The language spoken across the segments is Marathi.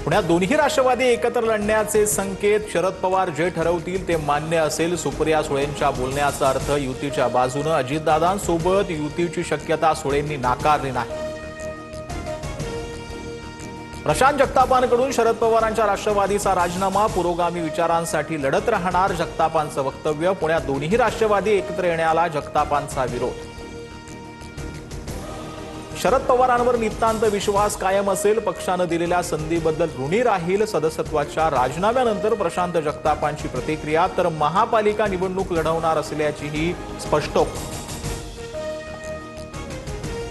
पुण्यात दोन्ही राष्ट्रवादी एकत्र लढण्याचे संकेत. शरद पवार जे ठरवतील ते मान्य असेल. सुप्रिया सुळेंच्या बोलण्याचा अर्थ युतीच्या बाजूने. अजितदादांसोबत युतीची शक्यता सुळेंनी नाकारली नाही. प्रशांत जगतापांकडून शरद पवारांच्या राष्ट्रवादीचा राजीनामा. पुरोगामी विचारांसाठी लढत राहणार जगतापांचं वक्तव्य. पुण्यात दोन्ही राष्ट्रवादी एकत्र येण्याला जगतापांचा विरोध. शरद पवारांवर नितांत विश्वास कायम असेल. पक्षाने दिलेल्या संधीबद्दल ऋणी राहील. सदस्यत्वाच्या राजीनाम्यानंतर प्रशांत जगतापांची प्रतिक्रिया. तर महापालिका निवडणूक लढवणार असल्याचीही स्पष्टोक्ती.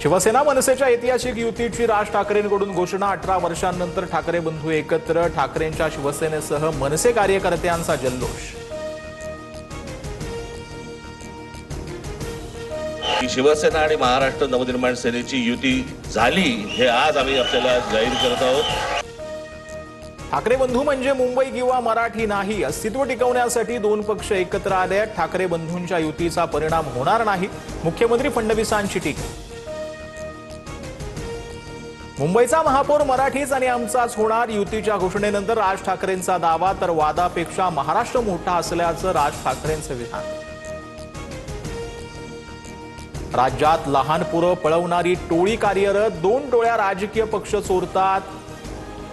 शिवसेना मनसेच्या ऐतिहासिक युतीची राज ठाकरेंकडून घोषणा. 18 वर्षांनंतर ठाकरे बंधू एकत्र. ठाकरेंच्या शिवसेनेसह मनसे कार्यकर्त्यांचा जल्लोष. शिवसेना आणि महाराष्ट्र नवनिर्माण सेनेची युती झाली हे आज आम्ही आपल्याला जाहीर करत आहोत. ठाकरे बंधू म्हणजे मुंबई किंवा मराठी नाही. अस्तित्व टिकवण्यासाठी दोन पक्ष एकत्र आले. ठाकरे बंधूंच्या युतीचा परिणाम होणार नाही. मुख्यमंत्री फडणवीसांची टीका. मुंबईचा महापौर मराठीच आणि आमचाच होणार. युतीच्या घोषणेनंतर राज ठाकरेंचा दावा. तर वादापेक्षा महाराष्ट्र मोठा असल्याचं राज ठाकरेंचं विधान. राज्यात लहान पुरं पळवणारी टोळी कार्यरत. 2 टोळ्या राजकीय पक्ष चोरतात.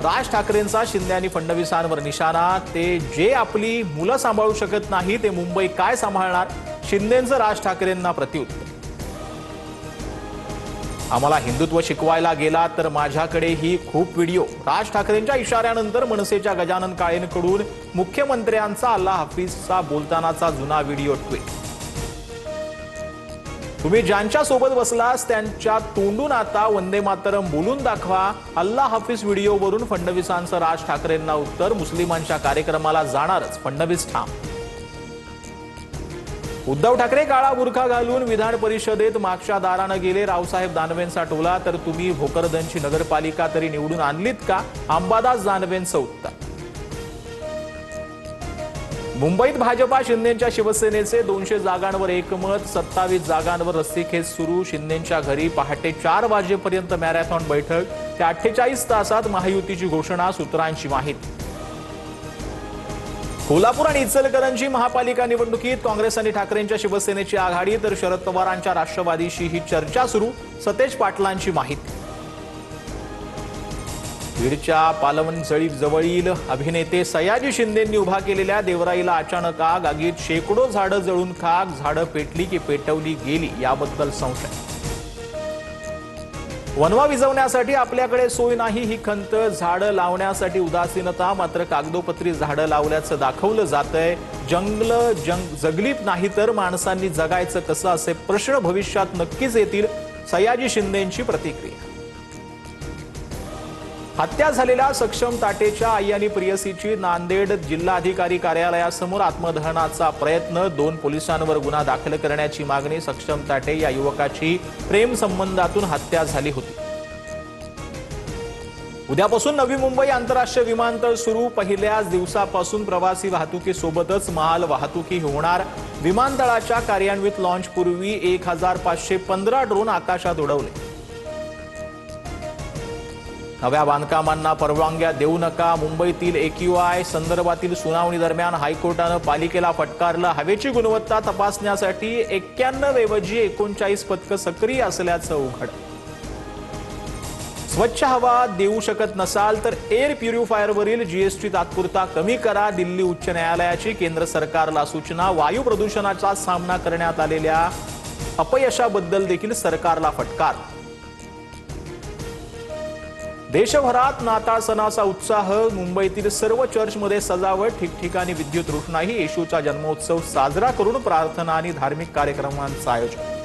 राज ठाकरेंचा शिंदे आणि फडणवीसांवर निशाणा. ते जे आपली मुलं सांभाळू शकत नाही ते मुंबई काय सांभाळणार. शिंदेंचं राज ठाकरेंना प्रत्युत्तर. आम्हाला हिंदुत्व शिकवायला गेला तर माझ्याकडेही खूप व्हिडिओ. राज ठाकरेंच्या इशाऱ्यानंतर मनसेच्या गजानन काळेंकडून मुख्यमंत्र्यांचा अल्ला हाफिजचा बोलतानाचा जुना व्हिडिओ ट्विट. तुम्ही ज्यांच्या सोबत बसलास त्यांच्या तोंडून आता वंदे मातरम बोलून दाखवा. अल्ला हाफिज व्हिडिओवरून फडणवीसांचं राज ठाकरेंना उत्तर. मुस्लिमांच्या कार्यक्रमाला जाणारच फडणवीस ठाम. उद्धव ठाकरे काळा बुरखा घालून विधान परिषदेत मागच्या दारानं गेले. रावसाहेब दानवेंचा टोला. तर तुम्ही भोकरदनची नगरपालिका तरी निवडून आणलीत का. अंबादास दानवेंचं उत्तर. मुंबईत भाजपा शिंदेंच्या शिवसेनेचे 200 जागांवर एकमत. 27 जागांवर रस्सीखेच सुरू. शिंदेंच्या घरी पहाटे 4 वाजेपर्यंत मॅरेथॉन बैठक. त्या 48 तासात महायुतीची घोषणा. सूत्रांची माहिती. कोल्हापूर आणि इचलकरंजी महापालिका निवडणुकीत काँग्रेस आणि ठाकरेंच्या शिवसेनेची आघाडी. तर शरद पवारांच्या राष्ट्रवादीशी ही चर्चा सुरू. सतेज पाटलांची माहिती. बीडच्या पालवणजळी जवळील अभिनेते सयाजी शिंदेंनी उभा केलेल्या देवराईला अचानक आग. आगीत शेकडो झाडं जळून खाक. झाडं पेटली की पेटवली गेली याबद्दल संशय. वनवा विझवण्यासाठी आपल्याकडे सोय नाही ही खंत. झाडं लावण्यासाठी उदासीनता. मात्र कागदोपत्री झाडं लावल्याचं दाखवलं जातंय. जगलीत नाही तर माणसांनी जगायचं कसं असे प्रश्न भविष्यात नक्कीच येतील. सयाजी शिंदेंची प्रतिक्रिया. हत्या झालेल्या सक्षम ताटेच्या आई आणि प्रियसीची नांदेड जिल्हाधिकारी कार्यालयासमोर आत्मदहनाचा प्रयत्न. 2 पोलिसांवर गुन्हा दाखल करण्याची मागणी. सक्षम ताटे या युवकाची प्रेम संबंधातून हत्या झाली होती. उद्यापासून नवी मुंबई आंतरराष्ट्रीय विमानतळ सुरू. पहिल्याच दिवसापासून प्रवासी वाहतुकीसोबतच माल वाहतुकी होणार. विमानतळाच्या कार्यान्वित लॉन्चपूर्वी 1515 ड्रोन आकाशात उडवले. नव्या बांधकामांना परवानग्या देऊ नका. मुंबईतील AQI संदर्भातील सुनावणी दरम्यान हायकोर्टानं पालिकेला फटकारलं. हवेची गुणवत्ता तपासण्यासाठी 91 ऐवजी 39 पथकं सक्रिय असल्याचं उघड. स्वच्छ हवा देऊ शकत नसाल तर एअर प्युरिफायरवरील GST तात्पुरता कमी करा. दिल्ली उच्च न्यायालयाची केंद्र सरकारला सूचना. वायू प्रदूषणाचा सामना करण्यात आलेल्या अपयशाबद्दल देखील सरकारला फटकार. देशभरात नाताळ सणाचा उत्साह. मुंबईतील सर्व चर्चमध्ये सजावट. ठिकठिकाणी विद्युत रोषणाई. येशूचा जन्मोत्सव साजरा करून प्रार्थना आणि धार्मिक कार्यक्रमांचं आयोजन.